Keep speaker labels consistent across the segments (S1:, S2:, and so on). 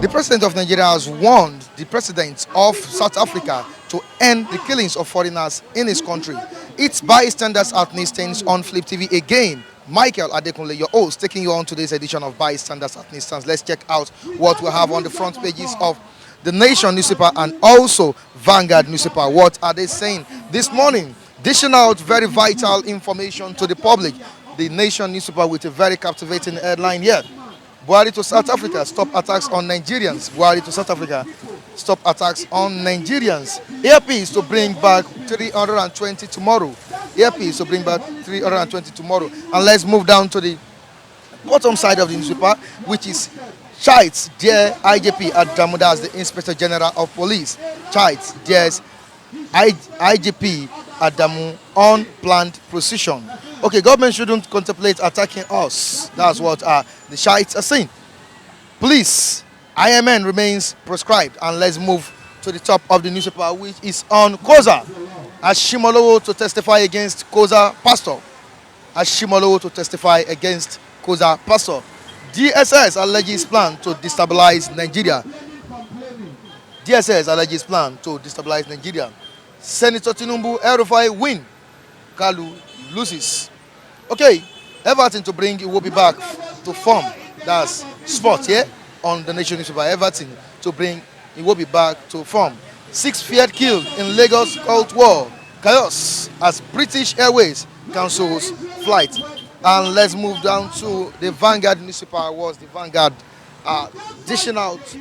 S1: The president of Nigeria has warned the president of South Africa to end the killings of foreigners in his country. It's bystanders at Nistans on Flip TV again. Michael Adekunle, your host, taking you on today's edition of Bystanders at Nistans. Let's check out what we have on the front pages of the Nation newspaper and also Vanguard newspaper. What are they saying this morning? Dishing out very vital information to the public. The Nation newspaper with a very captivating headline here. Buhari to South Africa, stop attacks on Nigerians. Buhari to South Africa, stop attacks on Nigerians. Earpiece to bring back 320 tomorrow. Earpiece to bring back 320 tomorrow. And let's move down to the bottom side of the newspaper, which is Chites, dear IGP Adamu, that's the Inspector General of Police. Chites, dear IGP Adamu, unplanned precision. Okay, government shouldn't contemplate attacking us. That's what the Shiites are saying. Police, IMN remains prescribed. And let's move to the top of the newspaper, which is on Koza. Ashimolowo to testify against Koza pastor. Ashimolowo to testify against Koza pastor. DSS alleges plan to destabilize Nigeria. DSS alleges plan to destabilize Nigeria. Senator Tinubu, El-Rufai win. Kalu loses. Okay, Everton to bring Iwobi back to form. That's sport, yeah? On the Nation newspaper. Everton to bring Iwobi back to form. 6 feared killed in Lagos Cold War. Chaos as British Airways cancels flight. And let's move down to the Vanguard newspaper. Was the Vanguard dishing out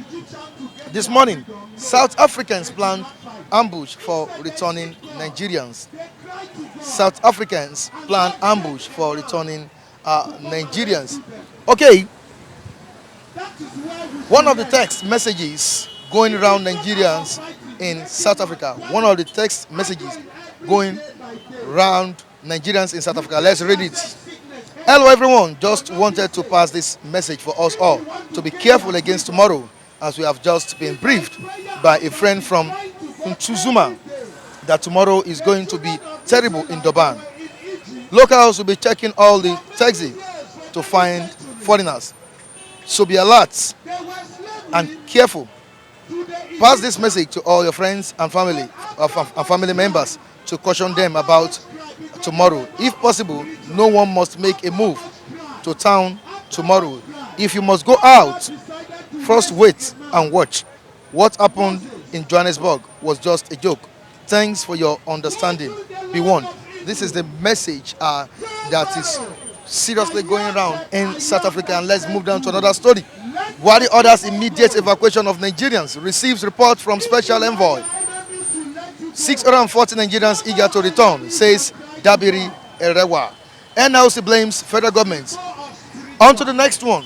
S1: this morning? South Africans plan ambush for returning Nigerians. South Africans plan ambush for returning Nigerians. Okay, one of the text messages going around Nigerians in South Africa. One of the text messages going around Nigerians in South Africa. Let's read it. Hello everyone, just wanted to pass this message for us all to be careful against tomorrow, as we have just been briefed by a friend from Ntuzuma that tomorrow is going to be terrible in Durban. Locals will be checking all the taxi to find foreigners. So be alert and careful. Pass this message to all your friends and family members to caution them about tomorrow. If possible, no one must make a move to town tomorrow. If you must go out, first wait and watch. What happened in Johannesburg was just a joke. Thanks for your understanding. Be warned. This is the message that is seriously going around in South Africa. And let's move down to another story. Buhari orders immediate evacuation of Nigerians. Receives report from Special Envoy. 640 Nigerians eager to return, says Dabiri Erewa. NLC blames federal government. On to the next one.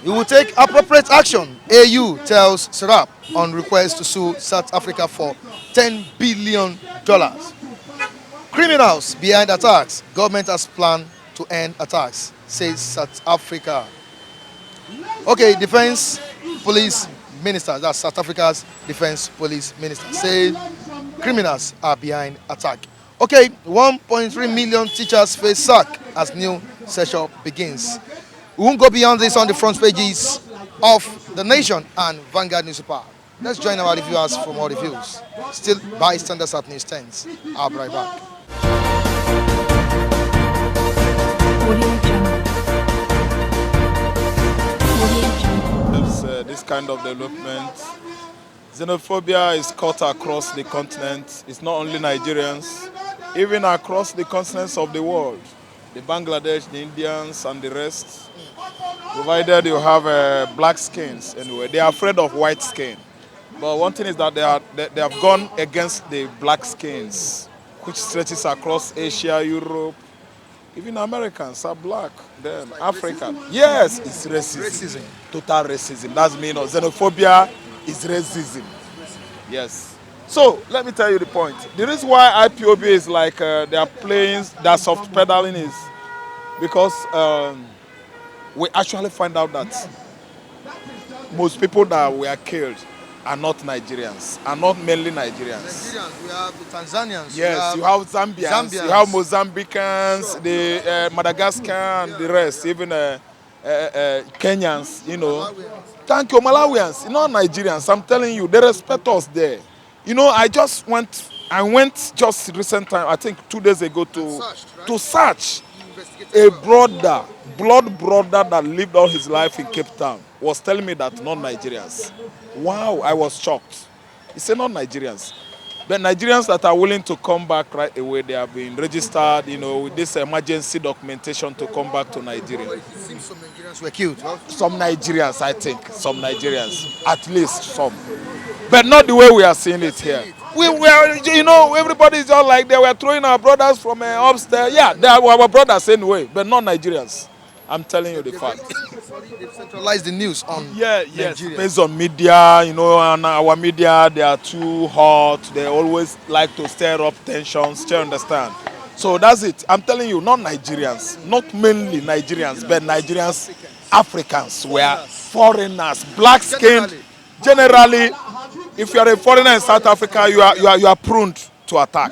S1: We will take appropriate action. AU tells Serap on request to sue South Africa for $10 billion. Criminals behind attacks. Government has planned to end attacks, says South Africa. Okay, Defense Police Minister, that's South Africa's Defense Police Minister, says criminals are behind attack. Okay, 1.3 million teachers face sack as new session begins. We won't go beyond this on the front pages of The Nation and Vanguard newspaper. Let's join our reviewers for more reviews. Still bystanders at news 10s. I'll be right back.
S2: This kind of development. Xenophobia is cut across the continent. It's not only Nigerians, even across the continents of the world. The Bangladesh, the Indians, and the rest. Provided you have black skins anyway. They are afraid of white skin. But one thing is that they have gone against the black skins, which stretches across Asia, Europe. Even Americans are black. Then Africa. Yes, it's racism.
S1: Racism.
S2: Total racism. That's mean xenophobia is racism. Yes. So let me tell you the point. The reason why IPOB is like they are playing that soft pedaling is because we actually find out that most people that were killed are not Nigerians, are not mainly Nigerians.
S1: We have the Tanzanians.
S2: Yes, you have Zambians, you have Mozambicans, the Madagascar and the rest, even Kenyans, you know. Thank you, Malawians, not Nigerians. I'm telling you, they respect us there. You know, I went just recent time, I think 2 days ago to search a brother, blood brother that lived all his life in Cape Town was telling me that not Nigerians. Wow, I was shocked. He said not Nigerians. The Nigerians that are willing to come back right away, they have been registered, you know, with this emergency documentation to come back to Nigeria.
S1: But it seems some Nigerians were killed. Huh?
S2: Some Nigerians, I think, some Nigerians, at least some. But not the way we are seeing it here. We are, you know, everybody is just like they were throwing our brothers from upstairs. Yeah, they are our brothers anyway, but not Nigerians. I'm telling you the fact.
S1: They've centralized the news on
S2: Yeah, yes,
S1: Nigeria.
S2: based on media, you know, and our media, they are too hot. They always like to stir up tensions. Do you understand? So that's it. I'm telling you, not Nigerians, not mainly Nigerians, but Nigerians, Africans were foreigners, black skinned. Generally, if you are a foreigner in South Africa, you are prone to attack.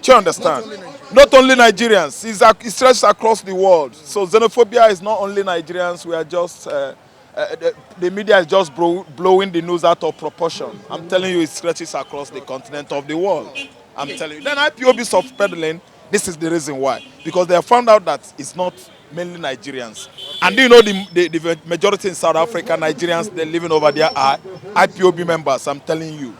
S2: Do you understand? Not only Nigerians, it stretches across the world. So xenophobia is not only Nigerians. We are just the media is just blowing the news out of proportion. I'm telling you, it stretches across the continent of the world. I'm telling you. Then IPOB soft peddling. This is the reason why, because they have found out that it's not mainly Nigerians. And do you know the majority in South Africa, Nigerians, they're living over there are IPOB members. I'm telling you.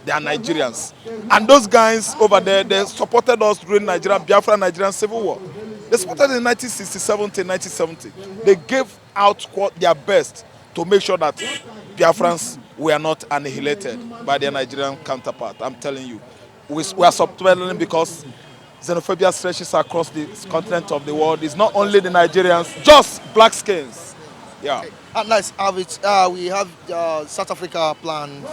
S2: They are Nigerians. And those guys over there, they supported us during Biafra Nigerian Civil War. They supported in 1967 to 1970. They gave out their best to make sure that Biafrans were not annihilated by their Nigerian counterpart. I'm telling you. We are subtweeting because xenophobia stretches across the continent of the world. It's not only the Nigerians, just black skins. Yeah.
S1: Nice. We have South Africa planned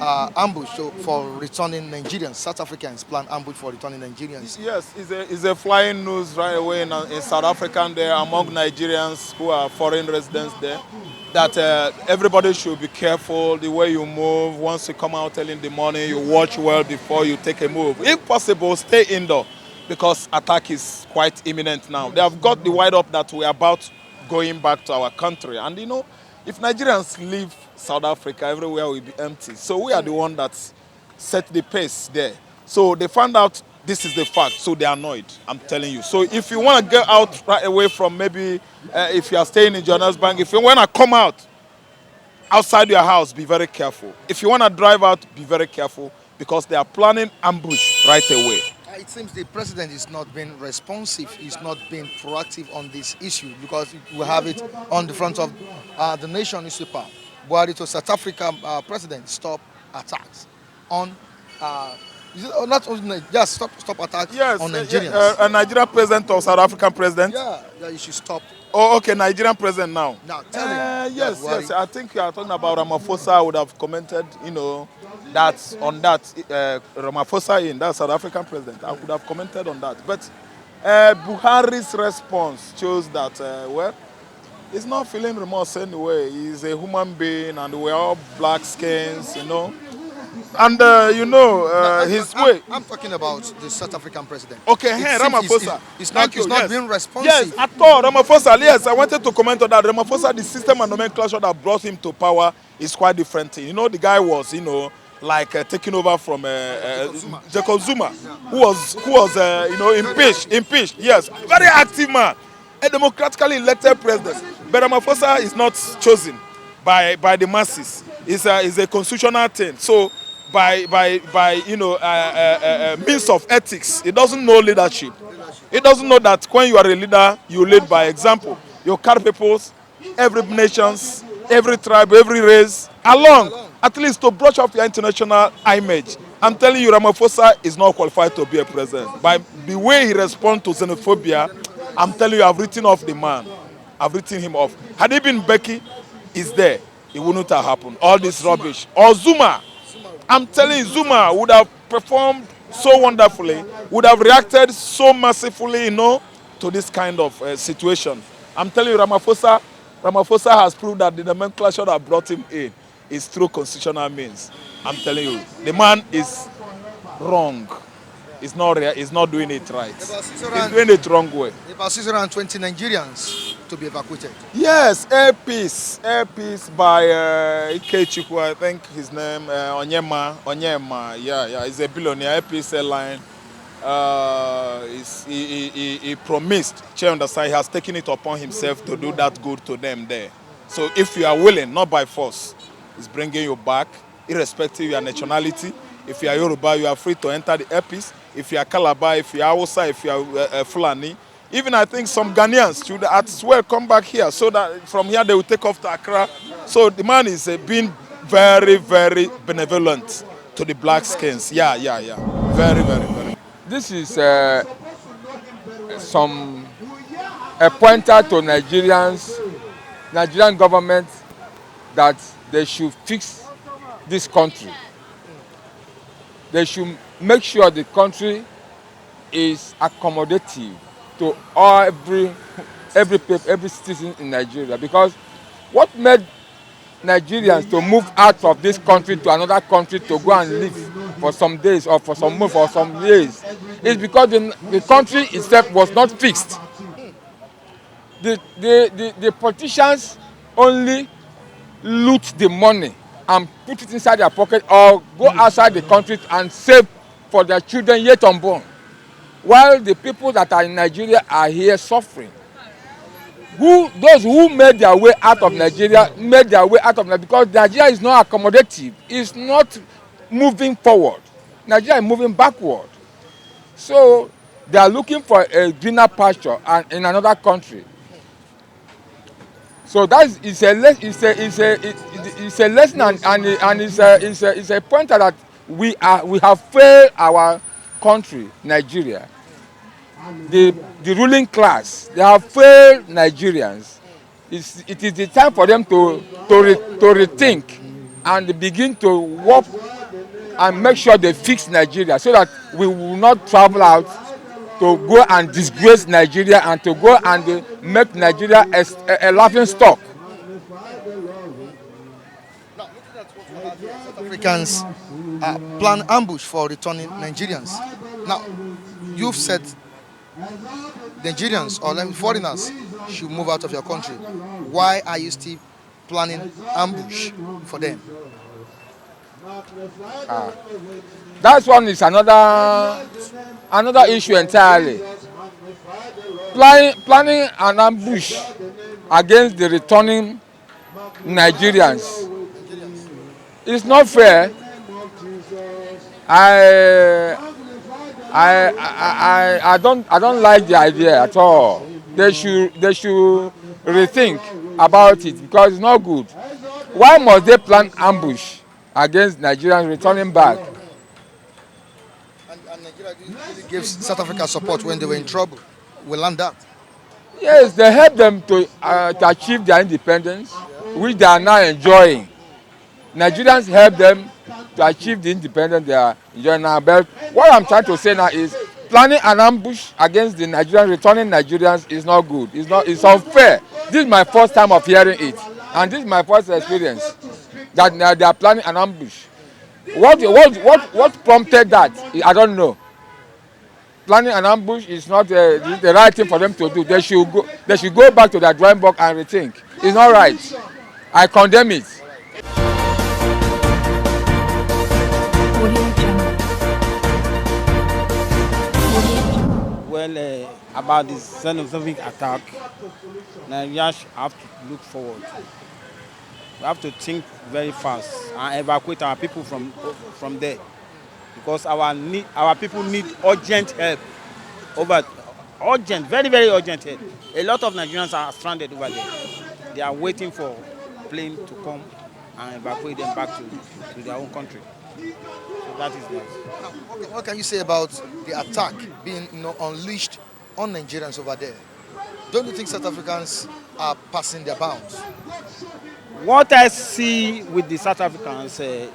S1: ambush for returning Nigerians. South Africans plan ambush for returning Nigerians.
S2: Yes, it's a flying news right away in South Africa and there among Nigerians who are foreign residents there that everybody should be careful the way you move. Once you come out early in the morning, you watch well before you take a move. If possible, stay indoor because attack is quite imminent now. They have got the wide up that we are about going back to our country. And you know, if Nigerians leave South Africa, everywhere will be empty. So we are the one that set the pace there. So they found out this is the fact, so they are annoyed, I'm telling you. So if you want to get out right away from maybe, if you are staying in Johannesburg, if you want to come out outside your house, be very careful. If you want to drive out, be very careful because they are planning ambush right away.
S1: It seems the president is not being responsive, he's not being proactive on this issue because we have it on the front of the Nation newspaper. Buhari to South Africa president, stop attacks on, not only just stop attacks on Nigerians.
S2: A Nigerian president or South African president?
S1: Yeah, you should stop.
S2: Oh, okay, Nigerian president now.
S1: Now, tell him.
S2: Yes, I think you are talking about Ramaphosa. I would have commented, you know, that on that Ramaphosa that South African president. I would have commented on that. But Buhari's response shows that, well, he's not feeling remorse anyway. He's a human being and we're all black skins, you know. And, you know, his way.
S1: I'm talking about the South African president.
S2: Okay, hey, Ramaphosa.
S1: He's not being responsive.
S2: Yes, at all. Ramaphosa, yes, I wanted to comment on that. Ramaphosa, the system and nomenclature that brought him to power is quite different. You know, the guy was, you know, like taking over from Jacob Zuma, who was you know, impeached. Yes, very active man, a democratically elected president. But Ramaphosa is not chosen by the masses. It's a constitutional thing. So by you know means of ethics, it doesn't know leadership. It doesn't know that when you are a leader, you lead by example. You carry peoples, every nations, every tribe, every race along. At least to brush off your international image. I'm telling you, Ramaphosa is not qualified to be a president. By the way he responds to xenophobia, I'm telling you, I've written off the man. I've written him off. Had he been Becky, is there, it wouldn't have happened. All this rubbish. Or Zuma. I'm telling you, Zuma would have performed so wonderfully, would have reacted so mercifully, you know, to this kind of situation. I'm telling you, Ramaphosa has proved that the nomenclature that brought him in is through constitutional means. I'm telling you, the man is wrong. He's not doing it right. He's doing it wrong way.
S1: About 620 Nigerians to be evacuated?
S2: Yes, Air Peace by Ikechukwu, I think his name, Onyema, yeah, he's a billionaire. Air Peace airline. He promised, you understand, he has taken it upon himself to do that good to them there. So if you are willing, not by force, he's bringing you back, irrespective of your nationality. If you are Yoruba, you are free to enter the Air Peace. If you are Calabar, if you are Hausa, if you are Fulani, even I think some Ghanaians should as well come back here, so that from here they will take off to Accra. So the man is being very, very benevolent to the black skins. Yeah. Very, very, very.
S3: This is a pointer to Nigerian government, that they should fix this country. They should make sure the country is accommodative to every citizen in Nigeria. Because what made Nigerians to move out of this country to another country to go and live for some days or for some months or some years is because the country itself was not fixed. The politicians only loot the money and put it inside their pocket or go outside the country and save for their children yet unborn, while the people that are in Nigeria are here suffering. Those who made their way out of Nigeria because Nigeria is not accommodative, it's not moving forward. Nigeria is moving backward. So they are looking for a greener pasture and in another country. So that is a lesson, and it's a pointer that we have failed our country, Nigeria. The ruling class, they have failed Nigerians. It is the time for them to rethink and begin to work and make sure they fix Nigeria, so that we will not travel out to go and disgrace Nigeria and to go and make Nigeria a laughing stock.
S1: Now, looking at what South Africans plan ambush for returning Nigerians. Now, you've said Nigerians or foreigners should move out of your country. Why are you still planning ambush for them?
S3: That one is another issue entirely. Planning an ambush against the returning Nigerians is not fair. I don't like the idea at all. They should rethink about it, because it's not good. Why must they plan ambush against Nigerians returning back?
S1: And Nigeria really gives South Africa support when they were in trouble. We learned that.
S3: Yes, they helped them to achieve their independence, which they are now enjoying. Nigerians help them to achieve the independence they are enjoying now. But what I'm trying to say now is planning an ambush against the Nigerians, returning Nigerians, is not good. It's unfair. This is my first time of hearing it, and this is my first experience that they are planning an ambush. What prompted that? I don't know. Planning an ambush is not the right thing for them to do. They should go back to their drawing board and rethink. It's not right. I condemn it.
S4: Well, about this xenophobic attack, Nigerians have to look forward. We have to think very fast and evacuate our people from there, because our people need urgent help. Very, very urgent help. A lot of Nigerians are stranded over there. They are waiting for plane to come and evacuate them back to their own country. So that is that.
S1: What can you say about the attack being unleashed on Nigerians over there? Don't you think South Africans are passing their bounds?
S4: What I see with the South Africans, they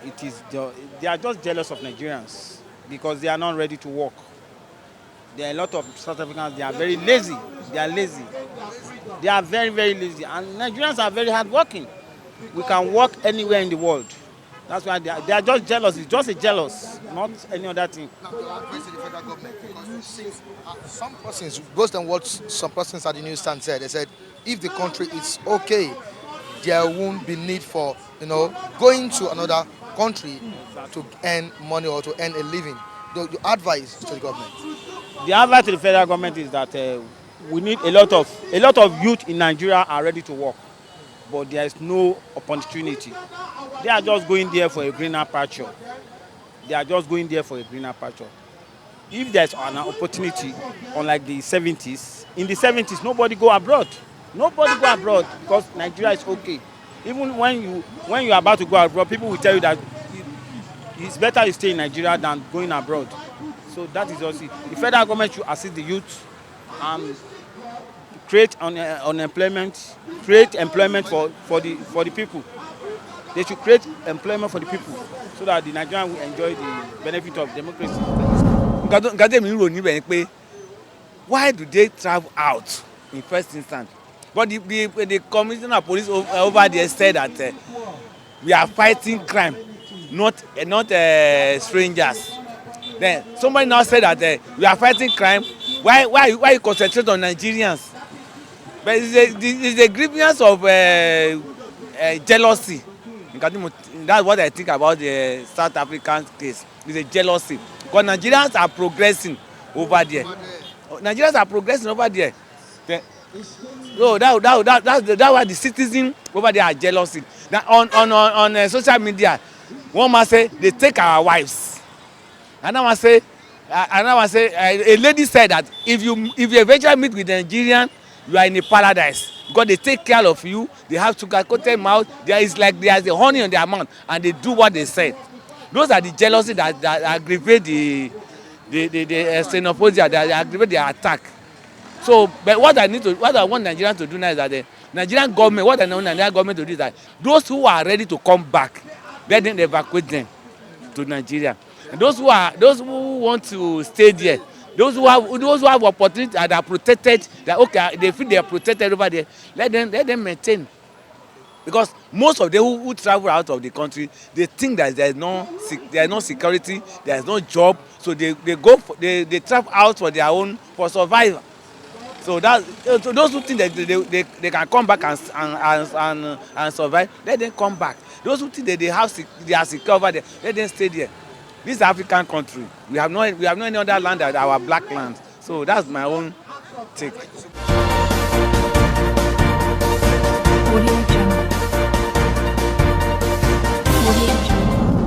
S4: are just jealous of Nigerians because they are not ready to work. There are a lot of South Africans, they are very lazy. They are lazy. They are very, very lazy. And Nigerians are very hardworking. We can work anywhere in the world. That's why they are just jealous. It's just a jealous, not any other thing.
S1: Now, your advice to the federal government, because we see some persons, based on what some persons at the newsstand said, they said if the country is okay, there won't be need for going to another country to earn money or to earn a living. Your advice to the government.
S4: The advice to the federal government is that we need a lot of youth in Nigeria are ready to work, but there is no opportunity. They are just going there for a greener pasture. They are just going there for a greener pasture. If there's an opportunity, unlike the 70s, in the 70s nobody go abroad. Nobody go abroad because Nigeria is okay. Even when you are about to go abroad, people will tell you that it's better you stay in Nigeria than going abroad. So that is also the federal government should assist the youth and create unemployment, create employment for the people. They should create employment for the people so that the Nigerians will enjoy the benefit of democracy.
S5: nǹkan tẹ̀mí ń rò níbẹ̀ ni pé why do they travel out in first instance? But the commissioner of police over there said that we are fighting crime, not strangers. Then somebody now said that we are fighting crime. Why you concentrate on Nigerians? But it's a grievance of jealousy. That's what I think about the South African case. It's a jealousy. Because Nigerians are progressing over there. Nigerians are progressing over there. So that's why the citizens over there are jealousy. Now on social media, one man say they take our wives. Another one say a lady said that if you eventually meet with a Nigerian, you are in a paradise because they take care of you. They have sugar-coated mouth. There is like there's the honey on their mouth, and they do what they said. Those are the jealousy that aggravate the xenophobia, that aggravate the attack. So, but what I want Nigerians to do now is that the Nigerian government, what I want Nigerian government to do is that those who are ready to come back, let them evacuate them to Nigeria. And those who want to stay there, those who have opportunity and are protected, that okay, they feel they are protected over there, let them maintain. Because most of them who travel out of the country, they think that there is no security, there is no job, so they travel out for survival. So those who think that they can come back and survive, let them come back. Those who think that they are secure over there, let them stay there. This is African country. We have no any other land than our black land. So that's my own take.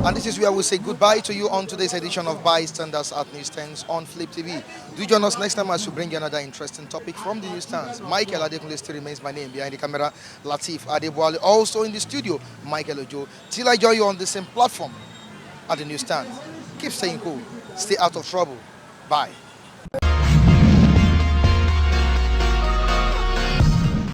S1: And this is where we say goodbye to you on today's edition of Bystanders at Newsstands on Flip TV. Do join us next time as we bring you another interesting topic from the newsstands. Michael Adekunle still remains my name. Behind the camera, Latif Adeboale. Also in the studio, Michael Ojo. Till I join you on the same platform at the newsstand. Keep staying cool. Stay out of trouble. Bye.